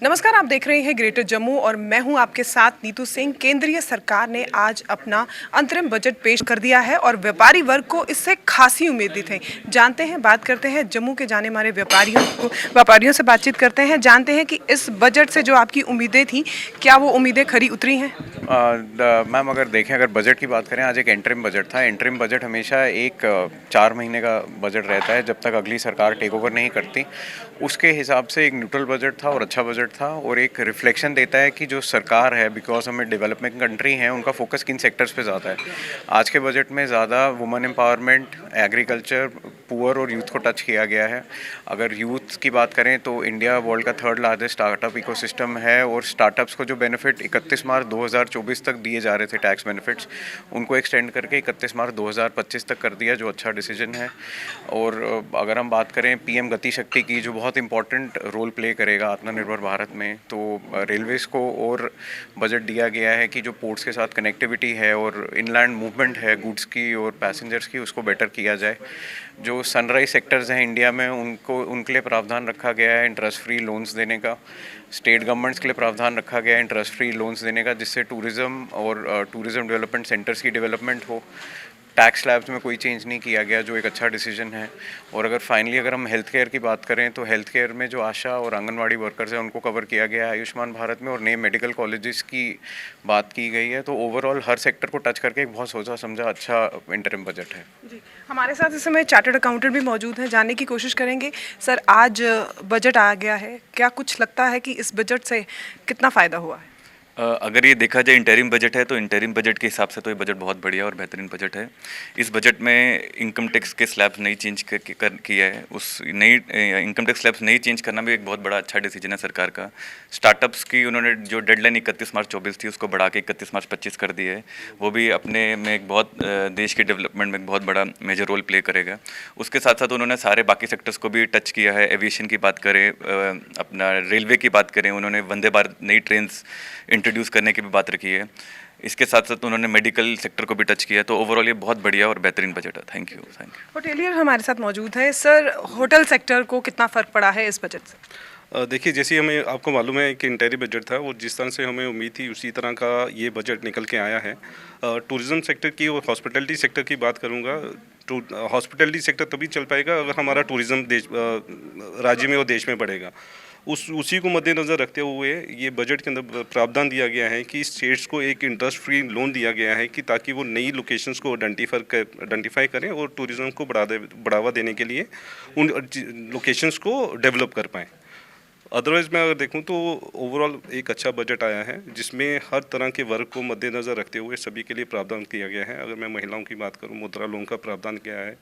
नमस्कार, आप देख रहे हैं ग्रेटर जम्मू और मैं हूं आपके साथ नीतू सिंह। केंद्रीय सरकार ने आज अपना अंतरिम बजट पेश कर दिया है और व्यापारी वर्ग को इससे खासी उम्मीदें थी। जानते हैं, बात करते हैं जम्मू के जाने माने व्यापारियों से बातचीत करते हैं, जानते हैं कि इस बजट से जो आपकी उम्मीदें थी, क्या वो उम्मीदें खरी उतरी हैं? मैम, अगर देखें, अगर बजट की बात करें, आज एक इंटरिम बजट था। इंटरिम बजट हमेशा एक 4 महीने का बजट रहता है, जब तक अगली सरकार टेक ओवर नहीं करती। उसके हिसाब से एक न्यूट्रल बजट था और अच्छा बजट था और एक रिफ्लेक्शन देता है कि जो सरकार है, बिकॉज हमें डेवलपमेंट कंट्री हैं, उनका फोकस किन सेक्टर्स पे ज़्यादा है। आज के बजट में ज़्यादा वुमेन एम्पावरमेंट, एग्रीकल्चर, पुअर और यूथ को टच किया गया है। अगर यूथ की बात करें तो इंडिया वर्ल्ड का 3rd लार्जेस्ट स्टार्टअप इकोसिस्टम है और स्टार्टअप्स को जो बेनिफिट 31 मार्च 2024 तक दिए जा रहे थे, टैक्स बेनिफिट्स, उनको एक्सटेंड करके 31 मार्च 2025 तक कर दिया, जो अच्छा डिसीजन है। और अगर हम बात करें पीएम गति शक्ति की, जो बहुत इंपॉर्टेंट रोल प्ले करेगा आत्मनिर्भर भारत में, तो रेलवेज़ को और बजट दिया गया है कि जो पोर्ट्स के साथ कनेक्टिविटी है और इनलैंड मूवमेंट है गुड्स की और पैसेंजर्स की, उसको बेटर किया जाए। जो सनराइज सेक्टर्स हैं इंडिया में, उनके लिए प्रावधान रखा गया है इंटरेस्ट फ्री लोन्स देने का। स्टेट गवर्नमेंट्स के लिए प्रावधान रखा गया है इंटरेस्ट फ्री लोन्स देने का, जिससे टूरिज़्म और टूरिज़्म डेवलपमेंट सेंटर्स की डेवलपमेंट हो। टैक्स स्लैब्स में कोई चेंज नहीं किया गया, जो एक अच्छा डिसीजन है। और अगर हम हेल्थ केयर की बात करें तो हेल्थ केयर में जो आशा और आंगनवाड़ी वर्कर्स हैं, उनको कवर किया गया है आयुष्मान भारत में, और नए मेडिकल कॉलेजेस की बात की गई है। तो ओवरऑल हर सेक्टर को टच करके एक बहुत सोचा समझा अच्छा इंटरिम बजट है जी। हमारे साथ इस समय चार्टर्ड अकाउंटेंट भी मौजूद हैं, जानने की कोशिश करेंगे। सर, आज बजट आ गया है, क्या कुछ लगता है कि इस बजट से कितना फ़ायदा हुआ है? अगर ये देखा जाए इंटरिम बजट है तो इंटरिम बजट के हिसाब से तो ये बजट बहुत बढ़िया और बेहतरीन बजट है। इस बजट में इनकम टैक्स के स्लैब्स नहीं चेंज किया है। उस नई इनकम टैक्स स्लैब्स नहीं चेंज करना भी एक बहुत बड़ा अच्छा डिसीजन है सरकार का। स्टार्टअप्स की उन्होंने जो डेडलाइन 31 मार्च 24 थी, उसको बढ़ा के 31 मार्च 25 कर दी है। वो भी अपने में एक बहुत देश के डेवलपमेंट में एक बहुत बड़ा मेजर रोल प्ले करेगा। उसके साथ साथ उन्होंने सारे बाकी सेक्टर्स को भी टच किया है। एविएशन की बात करें, अपना रेलवे की बात करें, उन्होंने वंदे भारत नई ट्रेन्स इंट्रोड्यूस करने की भी बात रखी है। इसके साथ साथ उन्होंने मेडिकल सेक्टर को भी टच किया। तो ओवरऑल ये बहुत बढ़िया और बेहतरीन बजट है। Thank you. होटेलियर हमारे साथ मौजूद है। सर, होटल सेक्टर को कितना फ़र्क पड़ा है इस बजट से? देखिए, जैसे हमें आपको मालूम है कि इंटरिम बजट था और जिस तरह से हमें उम्मीद थी उसी तरह का ये बजट निकल के आया है। टूरिज़्म सेक्टर की और हॉस्पिटैलिटी सेक्टर की बात करूँगा। हॉस्पिटैलिटी सेक्टर तभी चल पाएगा अगर हमारा टूरिज़्म राज्य में और देश में बढ़ेगा। उसी को मद्देनज़र रखते हुए ये बजट के अंदर प्रावधान दिया गया है कि स्टेट्स को एक इंटरेस्ट फ्री लोन दिया गया है कि ताकि वो नई लोकेशंस को आइडेंटिफाई करें और टूरिज़्म को बढ़ावा देने के लिए उन लोकेशंस को डेवलप कर पाएँ। अदरवाइज़ मैं अगर देखूं तो ओवरऑल एक अच्छा बजट आया है, जिसमें हर तरह के वर्ग को मद्देनज़र रखते हुए सभी के लिए प्रावधान किया गया है। अगर मैं महिलाओं की बात करूं, मुद्रा लोन का प्रावधान किया है।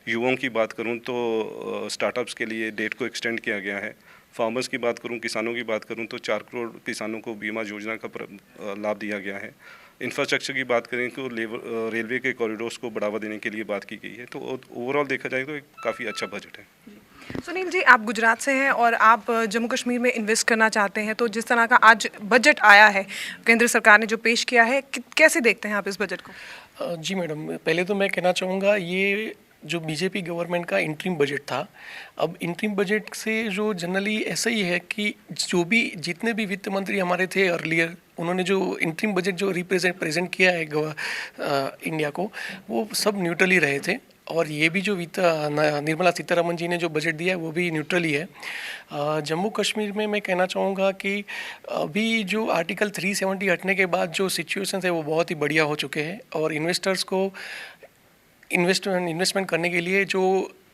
युवाओं की बात करूं तो स्टार्टअप्स के लिए डेट को एक्सटेंड किया गया है। फार्मर्स की बात करूं, किसानों की बात करूं तो 4 करोड़ किसानों को बीमा योजना का लाभ दिया गया है। इंफ्रास्ट्रक्चर की बात करें तो रेलवे के कॉरिडोर्स को बढ़ावा देने के लिए बात की गई है। तो ओवरऑल देखा जाए तो एक काफ़ी अच्छा बजट है। सुनील जी, आप गुजरात से हैं और आप जम्मू कश्मीर में इन्वेस्ट करना चाहते हैं, तो जिस तरह का आज बजट आया है, केंद्र सरकार ने जो पेश किया है, कैसे देखते हैं आप इस बजट को? जी मैडम, पहले तो मैं कहना चाहूँगा, ये जो बीजेपी गवर्नमेंट का इंटरिम बजट था, अब इंटरिम बजट से जो जनरली ऐसा ही है कि जितने भी वित्त मंत्री हमारे थे अर्लियर, उन्होंने जो इंटरिम बजट जो प्रेजेंट किया है इंडिया को, वो सब न्यूट्रल ही रहे थे। और ये भी जो निर्मला सीतारमन जी ने जो बजट दिया है वो भी न्यूट्रल ही है। जम्मू कश्मीर में मैं कहना चाहूँगा कि अभी जो आर्टिकल 370 हटने के बाद जो सिचुएशन है वो बहुत ही बढ़िया हो चुके हैं और इन्वेस्टर्स को इन्वेस्टमेंट करने के लिए जो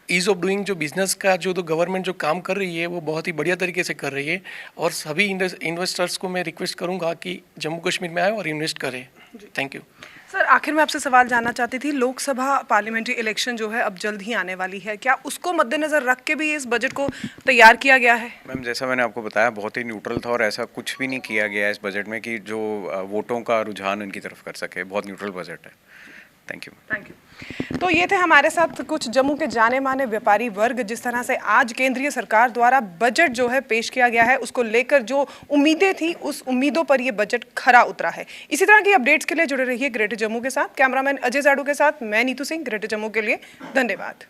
ईज़ ऑफ डूइंग जो बिज़नेस का जो गवर्नमेंट जो काम कर रही है वो बहुत ही बढ़िया तरीके से कर रही है। और सभी इन्वेस्टर्स को मैं रिक्वेस्ट करूँगा कि जम्मू कश्मीर में आए और इन्वेस्ट करें। Thank you. सर, आखिर में आपसे सवाल जानना चाहती थी, लोकसभा पार्लियामेंट्री इलेक्शन जो है अब जल्द ही आने वाली है, क्या उसको मद्देनज़र रख के भी इस बजट को तैयार किया गया है? मैम, जैसा मैंने आपको बताया, बहुत ही न्यूट्रल था और ऐसा कुछ भी नहीं किया गया है इस बजट में कि जो वोटों का रुझान इनकी तरफ कर सके। बहुत न्यूट्रल बजट है। Thank you. तो ये थे हमारे साथ कुछ जम्मू के जाने माने व्यापारी वर्ग। जिस तरह से आज केंद्रीय सरकार द्वारा बजट जो है पेश किया गया है, उसको लेकर जो उम्मीदें थी, उस उम्मीदों पर ये बजट खरा उतरा है। इसी तरह की अपडेट्स के लिए जुड़े रहिए ग्रेटर जम्मू के साथ। कैमरामैन अजय जाडू के साथ मैं नीतू सिंह, ग्रेटर जम्मू के लिए धन्यवाद।